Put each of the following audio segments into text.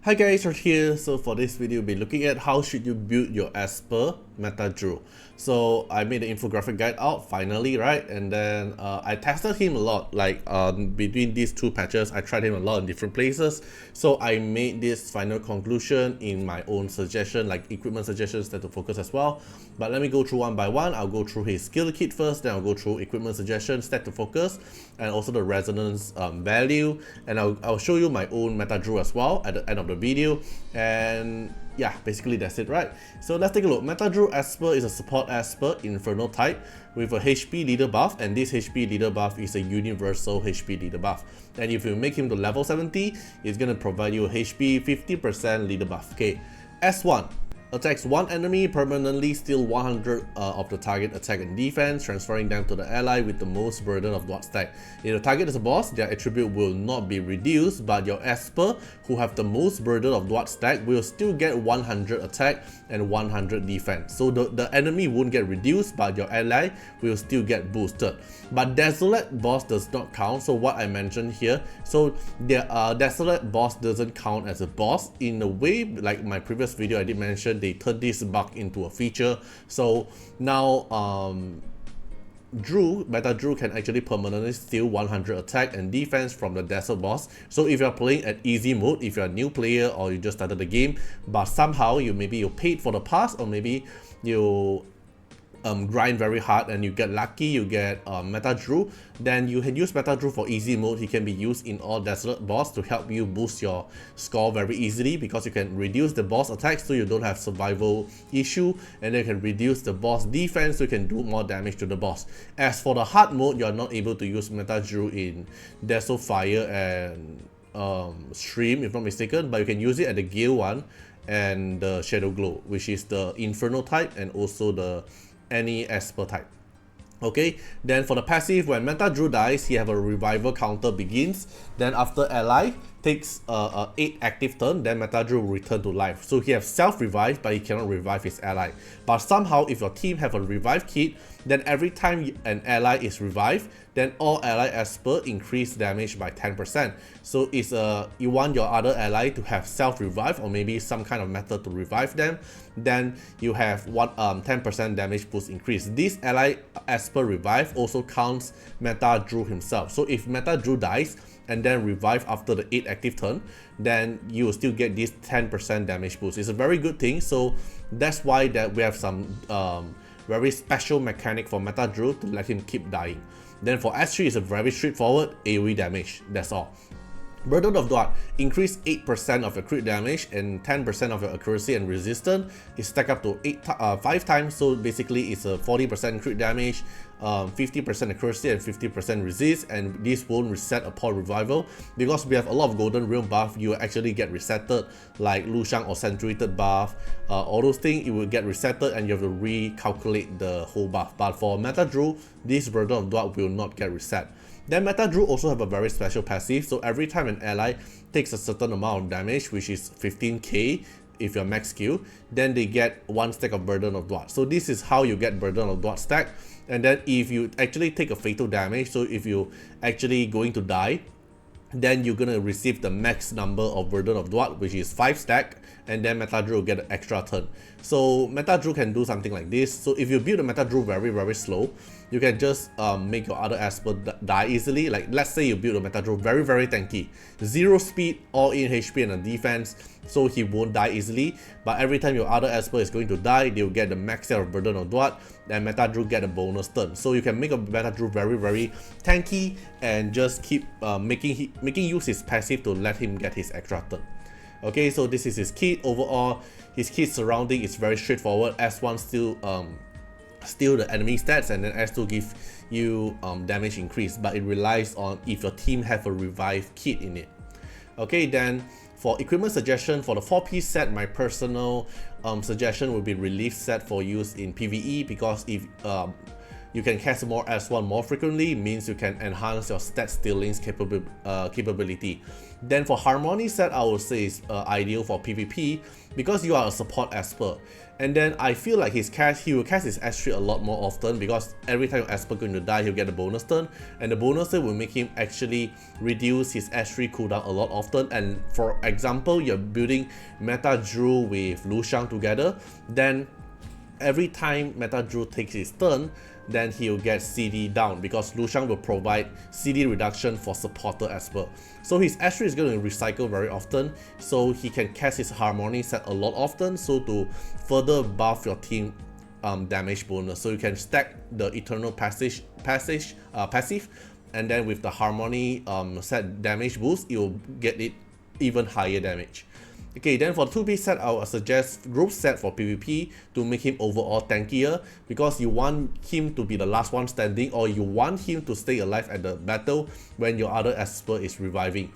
Hi guys, Artiar. So for this video, we'll be looking at how should you build your Esper Meta Drew. So I made the infographic guide out finally, right? And then I tested him a lot, like between these two patches, I tried him a lot in different places. So I made this final conclusion in my own suggestion, like equipment suggestions that to focus as well. But let me go through one by one. I'll go through his skill kit first, then I'll go through equipment suggestions, stat to focus, and also the resonance value. And I'll show you my own Meta Drew as well at the end of the video. And yeah, basically that's it, right? So let's take a look. Meta Drew Esper is a support Esper Inferno type with a HP leader buff, and this HP leader buff is a universal HP leader buff. And if you make him to level 70, it's gonna provide you a HP 50% leader buff. Okay, S1 attacks one enemy, permanently steal 100 of the target attack and defense, transferring them to the ally with the most burden of dot stack. If the target is a boss, their attribute will not be reduced, but your Esper, who have the most burden of dot stack, will still get 100 attack and 100 defense. So the enemy won't get reduced, but your ally will still get boosted. But Dislyte boss does not count, so what I mentioned here, so the Dislyte boss doesn't count as a boss. In a way, like my previous video I did mention, they turned this bug into a feature. So now Meta Drew can actually permanently steal 100 attack and defense from the Desert boss. So if you're playing at easy mode, if you're a new player or you just started the game, but somehow you paid for the pass, or maybe you grind very hard and you get lucky, you get Meta Drew, then you can use Meta Drew for easy mode. He can be used in all Dislyte boss to help you boost your score very easily, because you can reduce the boss attacks so you don't have survival issue, and then you can reduce the boss defense so you can do more damage to the boss. As for the hard mode, you're not able to use Meta Drew in Desert Fire and Stream, if not mistaken, but you can use it at the Gale one and the Shadow Glow, which is the Inferno type and also the any Esper type. Okay, then for the passive, when Meta Drew dies, he have a revival counter begins. Then after ally takes a 8 active turn, then Meta Drew will return to life. So he have self-revive, but he cannot revive his ally. But somehow, if your team have a revive kit, then every time an ally is revived, then all ally Esper increase damage by 10%. So it's you want your other ally to have self-revive, or maybe some kind of method to revive them, then you have 10% damage boost increase. This ally Esper revive also counts Meta Drew himself. So if Meta Drew dies and then revive after the 8 active turn, then you will still get this 10% damage boost. It's a very good thing. So that's why that we have some very special mechanic for Meta Drew to let him keep dying. Then for S3, it's a very straightforward AoE damage, that's all. Burden of Dot, increase 8% of your crit damage and 10% of your accuracy and resistance. It stack up to 5 times, so basically it's a 40% crit damage, 50% accuracy and 50% resist, and this won't reset upon revival. Because we have a lot of golden realm buff, you actually get resetted, like Lu Shang or saturated buff, all those things, it will get resetted and you have to recalculate the whole buff. But for Meta Drew, this Burden of Dot will not get reset. Then Meta Drew also have a very special passive, so every time an ally takes a certain amount of damage, which is 15k if you're max skill, then they get 1 stack of Burden of Dot. So this is how you get Burden of Dot stack. And then if you actually take a fatal damage, so if you actually going to die, then you're gonna receive the max number of Burden of Dot, which is 5 stack, and then Meta Drew will get an extra turn. So Meta Drew can do something like this. So if you build a Meta Drew very slow, you can just make your other Esper die easily. Like let's say you build a Meta Drew very tanky, 0 speed, all in HP and a defense, so he won't die easily. But every time your other Esper is going to die, they'll get the max set of Burden of Dot, and Meta Drew get a bonus turn. So you can make a Meta Drew very tanky and just keep making use his passive to let him get his extra turn. Okay, so this is his kit. Overall, his kit surrounding is very straightforward. S1 still steal the enemy stats, and then S2 give you damage increase, but it relies on if your team have a revive kit in it. Okay, then for equipment suggestion, for the 4-piece set, my personal suggestion would be relief set for use in PvE, because if you can cast more S1 more frequently, means you can enhance your stat stealing's capability. Then for Harmony set, I would say is ideal for PvP because you are a support Esper. And then I feel like he will cast his S3 a lot more often because every time your Esper going to die, he'll get a bonus turn, and the bonus turn will make him actually reduce his S3 cooldown a lot often. And for example, you're building Meta Drew with Lu Shang together, then every time Meta Drew takes his turn, then he'll get CD down because Lu Shang will provide CD reduction for supporter Esper. So his S3 is going to recycle very often, so he can cast his Harmony set a lot often, so to further buff your team damage bonus. So you can stack the Eternal passive, and then with the Harmony set damage boost, you'll get it even higher damage. Okay, then for 2P set, I would suggest group set for PvP to make him overall tankier because you want him to be the last one standing, or you want him to stay alive at the battle when your other Esper is reviving.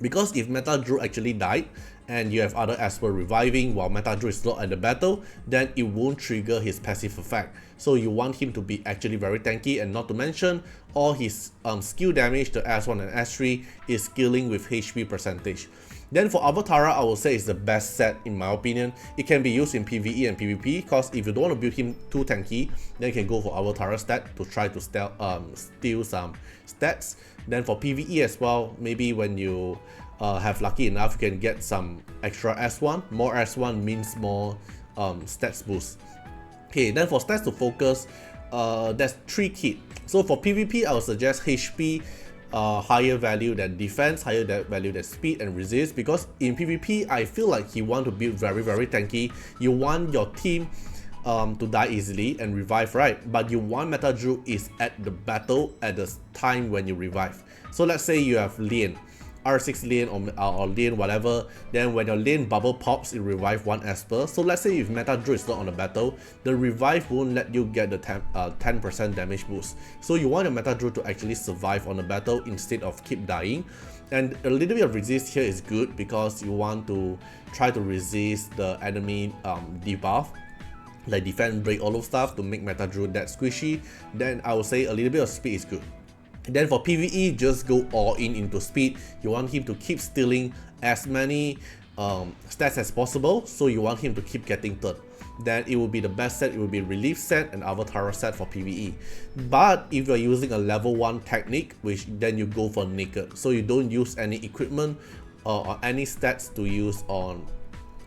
Because if Meta Drew actually died and you have other Esper reviving while Meta Drew is not at the battle, then it won't trigger his passive effect. So you want him to be actually very tanky, and not to mention all his skill damage, the S1 and S3 is scaling with HP percentage. Then for Avatara, I would say it's the best set in my opinion. It can be used in PvE and PvP because if you don't want to build him too tanky, then you can go for Avatara stat to try to steal some stats. Then for PvE as well, maybe when you have lucky enough, you can get some extra S1. More S1 means more stats boost. Okay, then for stats to focus, there's 3 key. So for PvP, I would suggest HP higher value than defense, higher value than speed and resist, because in PvP I feel like you want to build very tanky. You want your team to die easily and revive, right? But you want Meta Drew is at the battle at the time when you revive. So let's say you have lane, R6 lane or lane whatever, then when your lane bubble pops, it revive one Esper. So let's say if Meta Drew is not on the battle, the revive won't let you get the 10% damage boost. So you want your Meta Drew to actually survive on the battle instead of keep dying. And a little bit of resist here is good because you want to try to resist the enemy debuff, like defense break, all of stuff to make Meta Drew that squishy. Then I would say a little bit of speed is good. Then for PvE, just go all in into speed. You want him to keep stealing as many stats as possible, so you want him to keep getting turn. Then it will be the best set. It will be Relief set and Avatara set for PvE. But if you're using a level 1 technique, which then you go for naked, so you don't use any equipment or any stats to use on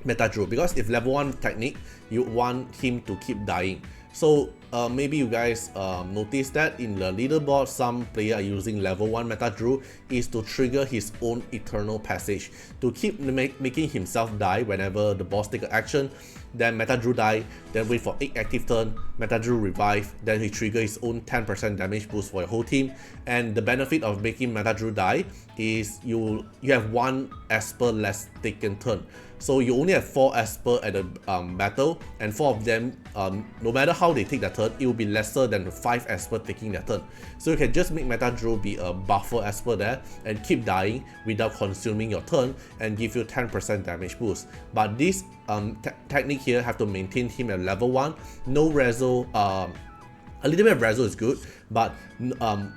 Meta Drew, because if level 1 technique, you want him to keep dying. So maybe you guys notice that in the leaderboard, some player are using level 1 Meta Drew is to trigger his own Eternal Passage to keep making himself die whenever the boss take an action. Then Meta Drew die, then wait for 8 active turn, Meta Drew revive, then he trigger his own 10% damage boost for your whole team. And the benefit of making Meta Drew die is you have 1 Esper less taken turn. So you only have 4 Esper at the battle, and 4 of them, no matter how they take their turn, it will be lesser than the 5 Esper taking their turn. So you can just make Meta Drew be a buffer Esper there and keep dying without consuming your turn and give you 10% damage boost. But this technique here have to maintain him at level 1, no reso. A little bit of reso is good, but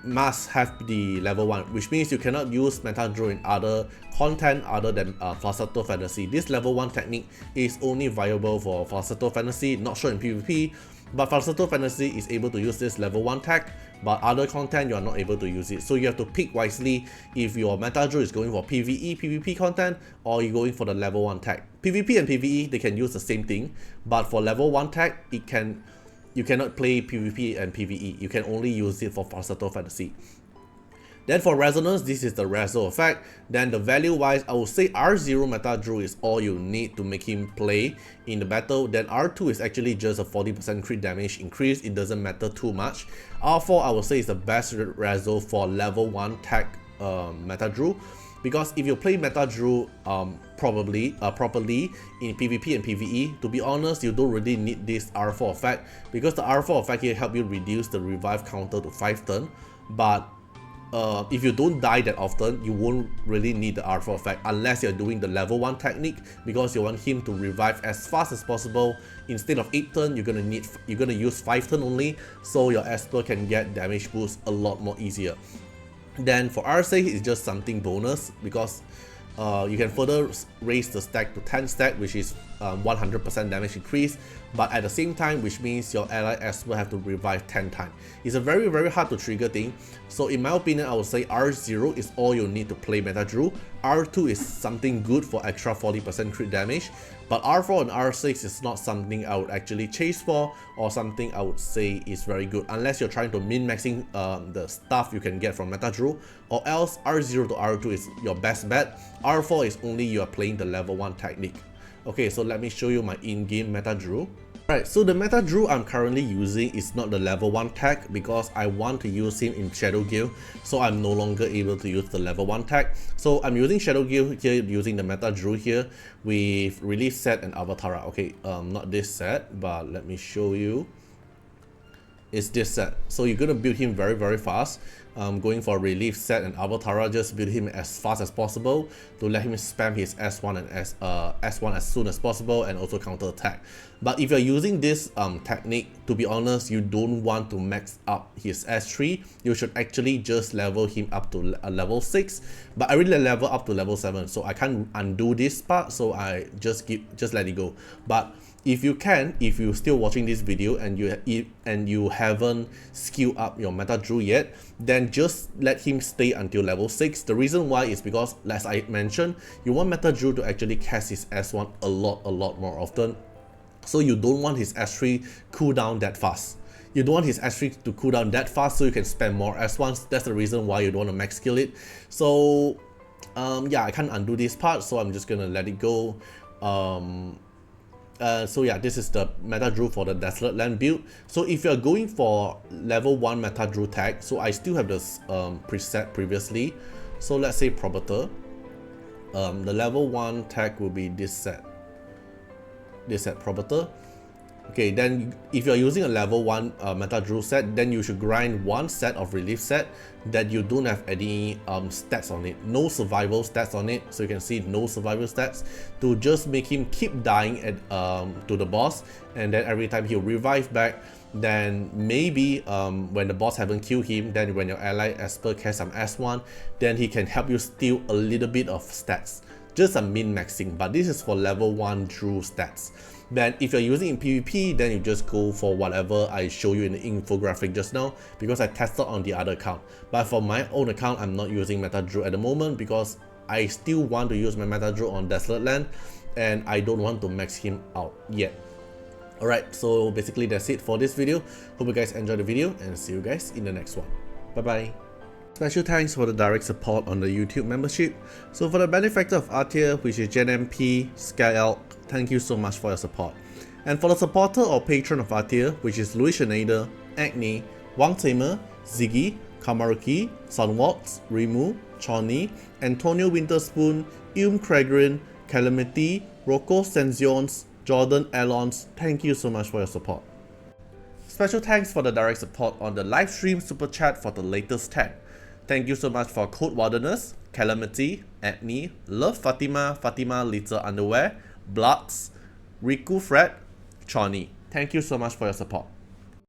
must have the level 1, which means you cannot use Meta Drew in other content other than Falsetto Fantasy. This level 1 technique is only viable for Falsetto Fantasy, not sure in PvP, but Falsetto Fantasy is able to use this level 1 tech, but other content you are not able to use it. So you have to pick wisely if your Meta Drew is going for PvE, PvP content, or you're going for the level 1 tech. PvP and PvE, they can use the same thing, but for level 1 tech, you cannot play PvP and PvE. You can only use it for Falsetto Fantasy. Then for Resonance, this is the reso effect. Then the value wise, I would say R0 Meta Drew is all you need to make him play in the battle. Then R2 is actually just a 40% crit damage increase. It doesn't matter too much. R4 I would say is the best reso for level 1 tech Meta Drew. Because if you play Meta Drew properly in PvP and PvE, to be honest, you don't really need this R4 effect, because the R4 effect here help you reduce the revive counter to 5 turn. But if you don't die that often, you won't really need the R4 effect unless you're doing the level 1 technique, because you want him to revive as fast as possible. Instead of 8 turn, you're gonna use 5 turn only, so your Esper can get damage boost a lot more easier. Then for R6, it's just something bonus, because you can further raise the stack to 10 stack, which is 100% damage increase, but at the same time, which means your ally Esper have to revive 10 times. It's a very hard to trigger thing, so in my opinion, I would say R0 is all you need to play Meta Drew. R2 is something good for extra 40% crit damage, but R4 and R6 is not something I would actually chase for, or something I would say is very good, unless you're trying to min-maxing the stuff you can get from Meta Drew, or else R0 to R2 is your best bet. R4 is only you are playing the level 1 technique. Okay, so let me show you my in-game Meta Drew. Right, so the Meta Drew I'm currently using is not the level 1 tag, because I want to use him in Shadow Guild, so I'm no longer able to use the level 1 tag. So I'm using Shadow Guild here, using the Meta Drew here with Relief Set and Artiar. Okay, not this set, but let me show you. It's this set. So you're gonna build him very fast. Going for Relief Set and Artiar, just build him as fast as possible to let him spam his S1 and S1 as soon as possible, and also counter attack. But if you're using this technique, to be honest, you don't want to max up his S3. You should actually just level him up to a level 6. But I really level up to level 7, so I can't undo this part, so I just let it go. But if you're still watching this video and you haven't skilled up your Meta Drew yet, then just let him stay until level 6. The reason why is because, as I mentioned, you want Meta Drew to actually cast his S1 a lot more often. So you don't want his S3 cooldown that fast. You don't want his S3 to cool down that fast, so you can spend more S1s. That's the reason why you don't want to max skill it. So yeah, I can't undo this part, so I'm just gonna let it go. So yeah, this is the Meta Drew for the Desolate Land build. So if you're going for level 1 Meta Drew tag, so I still have this preset previously. So let's say Probator. The level 1 tag will be this set. This set, Probator. Okay, then if you're using a level 1 Meta Drew set, then you should grind one set of Relief Set that you don't have any stats on it, no survival stats on it. So you can see no survival stats, to just make him keep dying at to the boss, and then every time he'll revive back. Then maybe when the boss haven't killed him, then when your ally Esper casts some S1, then he can help you steal a little bit of stats. Just a min-maxing, but this is for level 1 Drew stats. Then if you're using in PvP, then you just go for whatever I show you in the infographic just now, because I tested on the other account. But for my own account, I'm not using Meta Drew at the moment, because I still want to use my Meta Drew on Desolate Land, and I don't want to max him out yet. Alright, so basically that's it for this video. Hope you guys enjoyed the video, and see you guys in the next one. Bye bye. Special thanks for the direct support on the YouTube membership. So for the benefactor of Artiar, which is JenMP, SkyElk, thank you so much for your support. And for the supporter or patron of Artiar, which is Louis Schneider, Agni, Wang Tamer, Ziggy, Kamaruki, Sunwalks, Rimu, Choni, Antonio Winterspoon, Craigrin, Calamity, Rocco Senzions, Jordan Alons, thank you so much for your support. Special thanks for the direct support on the live stream super chat for the latest tag. Thank you so much for Code Wardeners, Calamity, Agni, Love Fatima, Fatima Little Underwear, Bloods, Riku Fred, Choni. Thank you so much for your support.